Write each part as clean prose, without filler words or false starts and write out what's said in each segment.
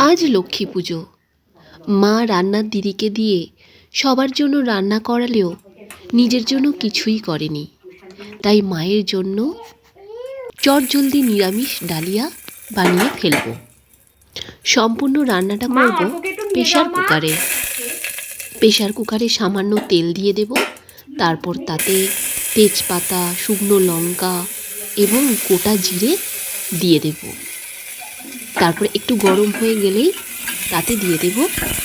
আজ লক্ষ্মী পুজো। মা রান্নার দিদিকে দিয়ে সবার জন্য রান্না করালেও নিজের জন্য কিছুই করেনি। তাই মায়ের জন্য চটজলদি নিরামিষ ডালিয়া বানিয়ে ফেলবো। সম্পূর্ণ রান্নাটা করব প্রেশার কুকারে। প্রেশার কুকারে সামান্য তেল দিয়ে দেব, তারপর তাতে তেজপাতা, শুকনো লঙ্কা এবং গোটা জিরে দিয়ে দেব। তারপর একটু গরম হয়ে গেলেই তাতে দিয়ে দেব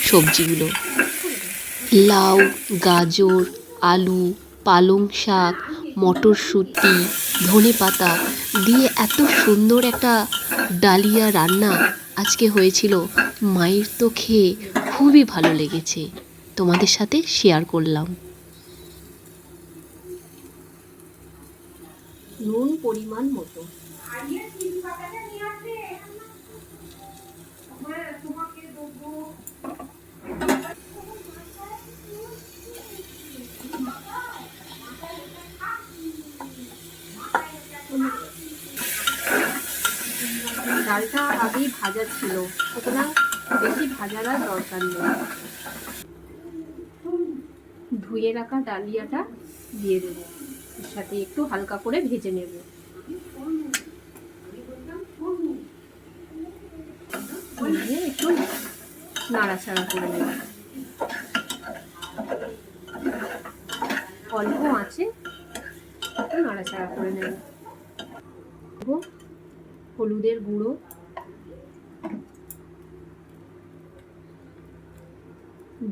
সবজিগুলো। লাউ, গাজর, আলু, পালং শাক, মটরশুঁটি, ধনেপাতা দিয়ে এত সুন্দর একটা ডালিয়া রান্না আজকে হয়েছিল। মায়ের তো খেয়ে খুবই ভালো লেগেছে, তোমাদের সাথে শেয়ার করলাম। নুন পরিমাণ মতো। ডালটা আগেই ভাজা ছিল, সুতরাং বেশি ভাজার আর দরকার নেই। ধুয়ে রাখা ডালিয়াটা দিয়ে দেব, এর সাথে একটু হালকা করে ভেজে নেব। একটু নাড়াচাড়া করে নেব, অল্প আছে একটু নাড়াচাড়া করে নেব। হলুদের গুঁড়ো,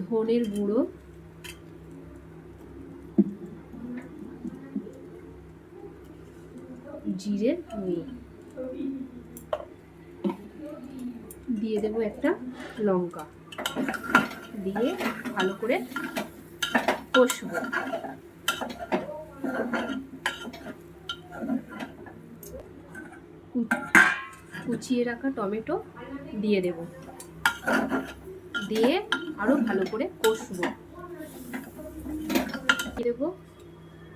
ধনের গুঁড়ো, জিরের গুঁড়ো দিয়ে দেব, একটা লঙ্কা দিয়ে ভালো করে কষবো। কুচিয়ে রাখা টমেটো দিয়ে দেব, দিয়ে আরো ভালো করে কষবো। দেব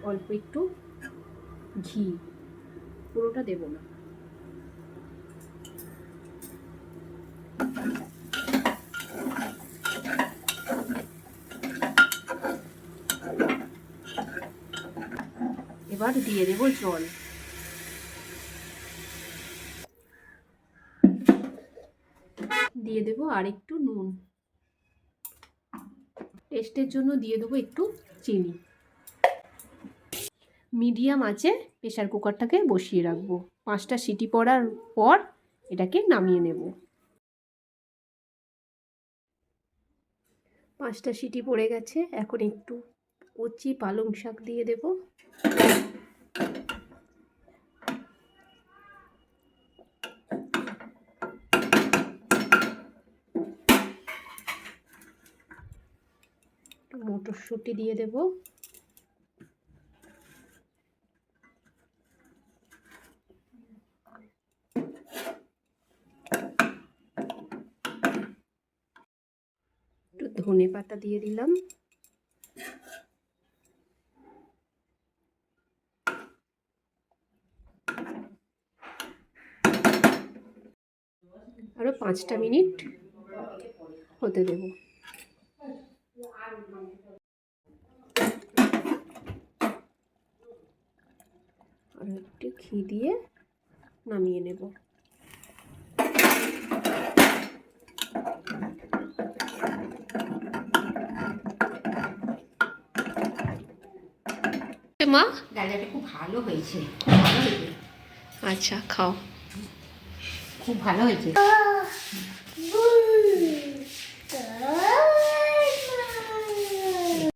অল্প একটু ঘি, পুরোটা দেব না। এবার দিয়ে দেব জল। দিয়ে দেব আর একটু নুন, টেস্টের জন্য দিয়ে দেবো একটু চিনি। মিডিয়াম আঁচে প্রেসার কুকারটাকে বসিয়ে রাখবো। 5টা সিটি পড়ার পর এটাকে নামিয়ে নেব। 5টা সিটি পড়ে গেছে, এখন একটু কচি পালং শাক দিয়ে দেব। মটরশুঁটি দিয়ে দেব, একটু ধনে পাতা দিয়ে দিলাম, আরো 5টা মিনিট হতে দেব। আর একটু ঘি দিয়ে নামিয়ে নেব। মা, ডালিয়াটা খুব ভালো হয়েছে, আচ্ছা খাও। খুব ভালো হয়েছে।